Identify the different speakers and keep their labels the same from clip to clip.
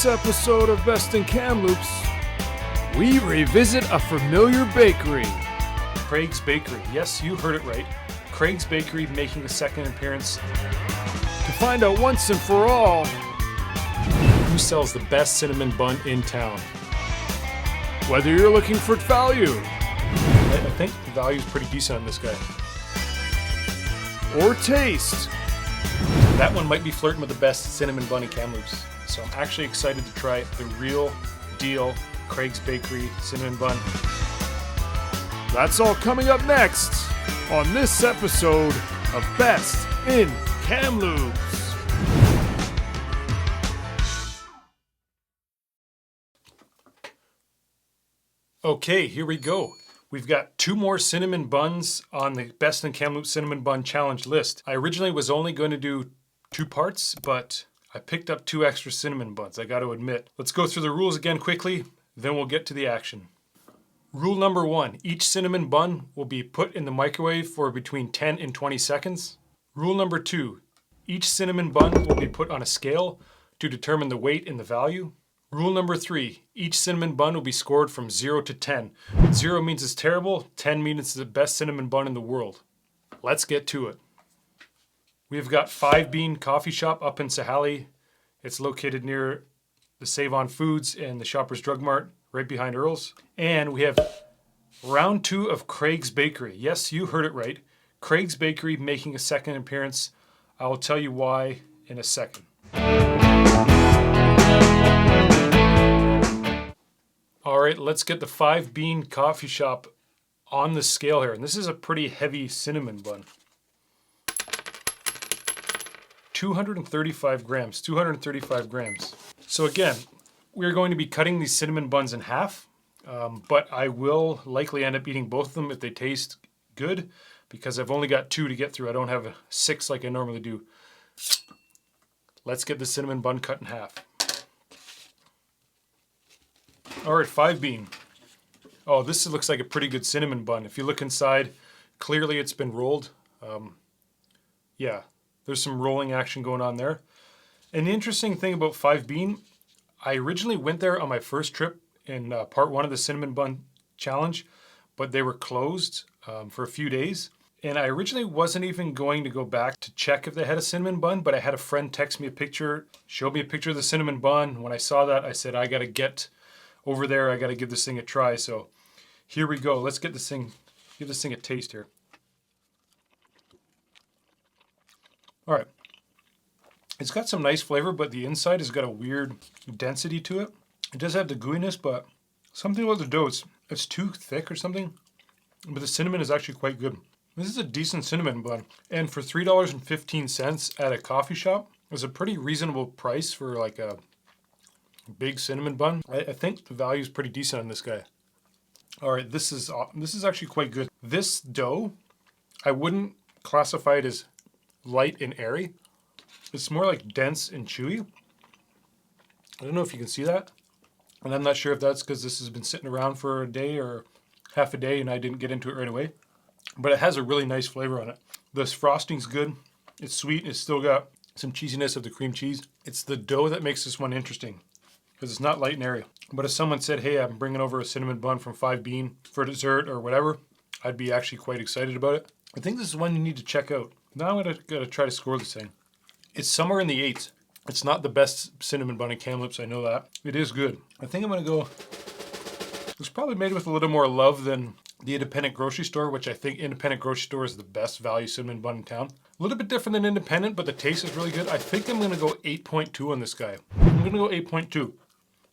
Speaker 1: this episode of Best in Kamloops, we revisit a familiar bakery.
Speaker 2: Craig's Bakery. Yes, you heard it right. Craig's Bakery making a second appearance.
Speaker 1: To find out once and for all
Speaker 2: Who sells the best cinnamon bun in town?
Speaker 1: whether you're looking for value
Speaker 2: I think the value is pretty decent on this guy.
Speaker 1: or taste.
Speaker 2: That one might be flirting with the best cinnamon bun in Kamloops. So I'm actually excited to try the real deal Craig's Bakery cinnamon bun.
Speaker 1: That's all coming up next on this episode of Best in Kamloops.
Speaker 2: Okay, here we go. We've got 2 more cinnamon buns on the Best in Kamloops Cinnamon Bun Challenge list. I originally was only going to do 2 parts, but I picked up 2 extra cinnamon buns, I got to admit. Let's go through the rules again quickly, then we'll get to the action. Rule number 1, each cinnamon bun will be put in the microwave for between 10 and 20 seconds. Rule number 2, each cinnamon bun will be put on a scale to determine the weight and the value. Rule number 3, each cinnamon bun will be scored from 0 to 10. 0 means it's terrible, 10 means it's the best cinnamon bun in the world. Let's get to it. We've got 5 Bean Coffee Shop up in Sahali. It's located near the Save On Foods and the Shoppers Drug Mart, right behind Earl's. And we have round 2 of Craig's Bakery. Yes, you heard it right. Craig's Bakery making a second appearance. I will tell you why in a second. All right, let's get the 5 Bean Coffee Shop on the scale here. And this is a pretty heavy cinnamon bun. 235 grams, 235 grams. So again, we're going to be cutting these cinnamon buns in half, but I will likely end up eating both of them if they taste good, because I've only got 2 to get through. I don't have 6 like I normally do. Let's get the cinnamon bun cut in half. All right, 5 Bean. Oh, this looks like a pretty good cinnamon bun. If you look inside, clearly it's been rolled. Yeah, there's some rolling action going on there. And the interesting thing about 5 Bean, I originally went there on my first trip in part 1 of the Cinnamon Bun Challenge, but they were closed for a few days. And I originally wasn't even going to go back to check if they had a cinnamon bun, but I had a friend text me a picture, showed me a picture of the cinnamon bun. When I saw that, I said, I got to get over there. I got to give this thing a try. So here we go. Let's get this thing, give this thing a taste here. All right. It's got some nice flavor, but the inside has got a weird density to it. It does have the gooiness, but something about the dough, it's too thick or something. But the cinnamon is actually quite good. This is a decent cinnamon bun. And for $3.15 at a coffee shop, it's a pretty reasonable price for like a big cinnamon bun. I think the value is pretty decent on this guy. All right, this is actually quite good. This dough, I wouldn't classify it as light and airy. It's more like dense and chewy. I don't know if you can see that. And I'm not sure if that's because this has been sitting around for a day or half a day and I didn't get into it right away. But it has a really nice flavor on it. This frosting's good. It's sweet. It's still got some cheesiness of the cream cheese. It's the dough that makes this one interesting, because it's not light and airy. But if someone said, hey, I'm bringing over a cinnamon bun from 5 Bean for dessert or whatever, I'd be actually quite excited about it. I think this is one you need to check out. Now I'm gonna try to score this thing. It's somewhere in the 8s. It's not the best cinnamon bun in Kamloops, I know that. It is good. I think I'm gonna go, it's probably made with a little more love than the independent grocery store, which I think independent grocery store is the best value cinnamon bun in town. A little bit different than independent, but the taste is really good. I think I'm gonna go 8.2 on this guy. I'm gonna go 8.2.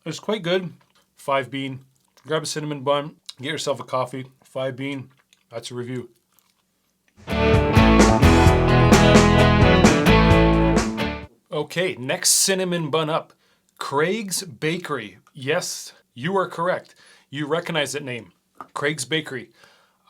Speaker 2: It's quite good. 5 Bean. Grab a cinnamon bun, get yourself a coffee. 5 Bean. That's a review. Okay, next cinnamon bun up. Craig's Bakery. Yes, you are correct. You recognize that name. Craig's Bakery.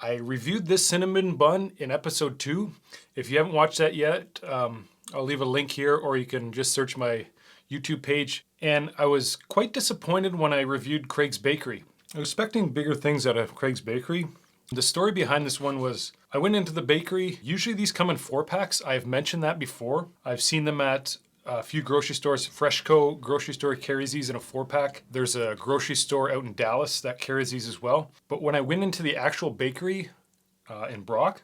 Speaker 2: I reviewed this cinnamon bun in episode 2. If you haven't watched that yet, I'll leave a link here, or you can just search my YouTube page. And I was quite disappointed when I reviewed Craig's Bakery. I was expecting bigger things out of Craig's Bakery. The story behind this one was, I went into the bakery. Usually these come in 4-packs. I've mentioned that before. I've seen them at A few grocery stores. Freshco grocery store carries these in a 4-pack. There's a grocery store out in Dallas that carries these as well. But when I went into the actual bakery in Brock,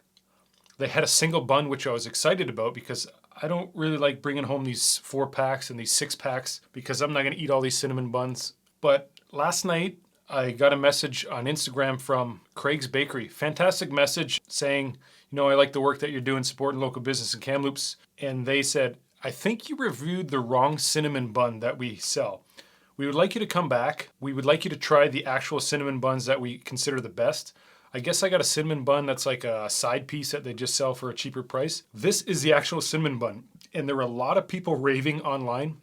Speaker 2: they had a single bun, which I was excited about because I don't really like bringing home these 4-packs and these 6-packs because I'm not going to eat all these cinnamon buns. But last night, I got a message on Instagram from Craig's Bakery. Fantastic message saying, I like the work that you're doing supporting local business in Kamloops. And they said, I think you reviewed the wrong cinnamon bun that we sell. We would like you to come back. We would like you to try the actual cinnamon buns that we consider the best. I guess I got a cinnamon bun that's like a side piece that they just sell for a cheaper price. This is the actual cinnamon bun. And there were a lot of people raving online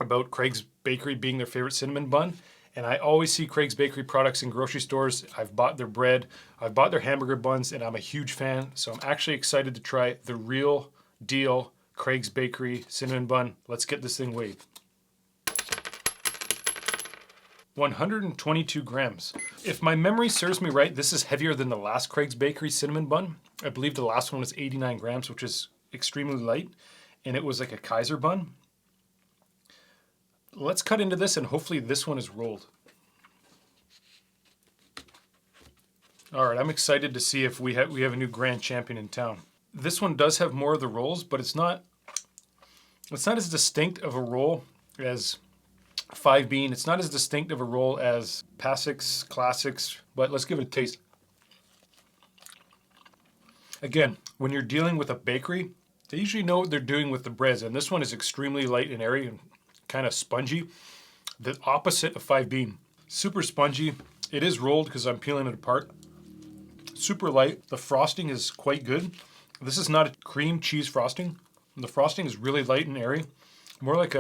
Speaker 2: about Craig's Bakery being their favorite cinnamon bun. And I always see Craig's Bakery products in grocery stores. I've bought their bread, I've bought their hamburger buns, and I'm a huge fan. So I'm actually excited to try the real deal Craig's Bakery cinnamon bun. Let's get this thing weighed. 122 grams. If my memory serves me right, this is heavier than the last Craig's Bakery cinnamon bun. I believe the last one was 89 grams, which is extremely light. And it was like a Kaiser bun. Let's cut into this and hopefully this one is rolled. All right, I'm excited to see if we have a new grand champion in town. This one does have more of the rolls, but it's not as distinct of a roll as 5 Bean. It's not as distinct of a roll as Pasix Classics, but let's give it a taste. Again, when you're dealing with a bakery, they usually know what they're doing with the breads, and this one is extremely light and airy and kind of spongy. The opposite of 5 Bean. Super spongy. It is rolled because I'm peeling it apart. Super light. The frosting is quite good. This is not a cream cheese frosting. The frosting is really light and airy. More like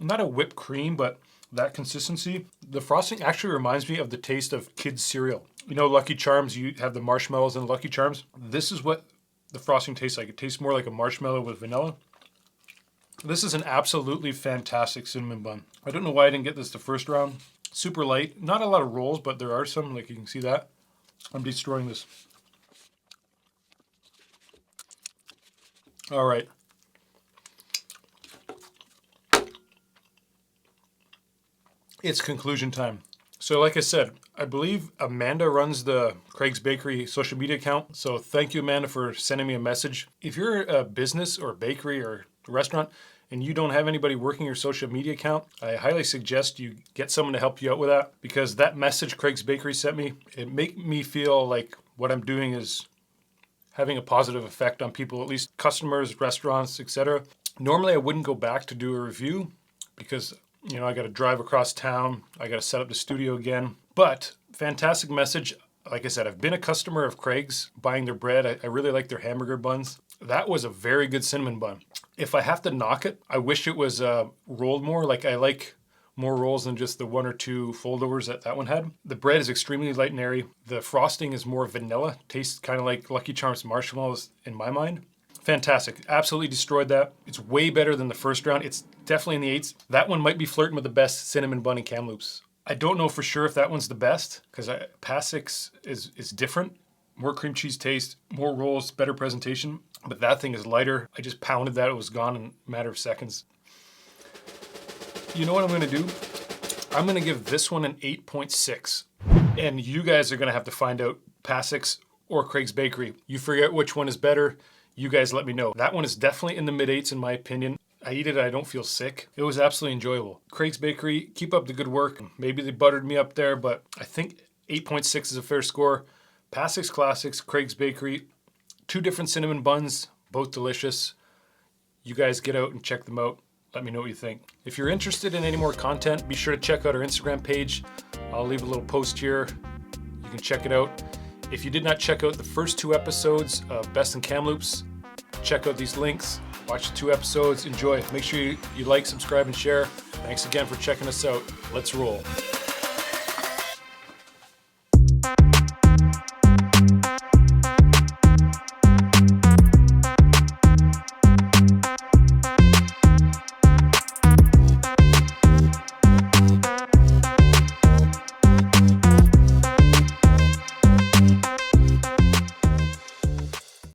Speaker 2: not a whipped cream, but that consistency. The frosting actually reminds me of the taste of kids' cereal. Lucky Charms, you have the marshmallows in Lucky Charms. This is what the frosting tastes like. It tastes more like a marshmallow with vanilla. This is an absolutely fantastic cinnamon bun. I don't know why I didn't get this the first round. Super light. Not a lot of rolls, but there are some, like you can see that. I'm destroying this. All right. It's conclusion time. So like I said, I believe Amanda runs the Craig's Bakery social media account. So thank you, Amanda, for sending me a message. If you're a business or a bakery or a restaurant and you don't have anybody working your social media account, I highly suggest you get someone to help you out with that, because that message Craig's Bakery sent me, it made me feel like what I'm doing is having a positive effect on people, at least customers, restaurants, etc. Normally I wouldn't go back to do a review because I got to drive across town. I got to set up the studio again. But fantastic message. Like I said, I've been a customer of Craig's buying their bread. I really like their hamburger buns. That was a very good cinnamon bun. If I have to knock it, I wish it was rolled more. Like I like more rolls than just the 1 or 2 foldovers that one had. The bread is extremely light and airy. The frosting is more vanilla. Tastes kind of like Lucky Charms marshmallows in my mind. Fantastic. Absolutely destroyed that. It's way better than the first round. It's definitely in the 8s. That one might be flirting with the best cinnamon bun in Kamloops. I don't know for sure if that one's the best because Pasix is different. More cream cheese taste, more rolls, better presentation. But that thing is lighter. I just pounded that. It was gone in a matter of seconds. You know what I'm going to do? I'm going to give this one an 8.6. And you guys are going to have to find out Pasix or Craig's Bakery. You figure out which one is better. You guys let me know. That one is definitely in the mid-8s in my opinion. I eat it, I don't feel sick. It was absolutely enjoyable. Craig's Bakery, keep up the good work. Maybe they buttered me up there, but I think 8.6 is a fair score. Pasix Classics, Craig's Bakery, 2 different cinnamon buns, both delicious. You guys get out and check them out. Let me know what you think. If you're interested in any more content, be sure to check out our Instagram page. I'll leave a little post here. You can check it out. If you did not check out the first 2 episodes of Best in Kamloops, check out these links. Watch the 2 episodes. Enjoy. Make sure you like, subscribe, and share. Thanks again for checking us out. Let's roll.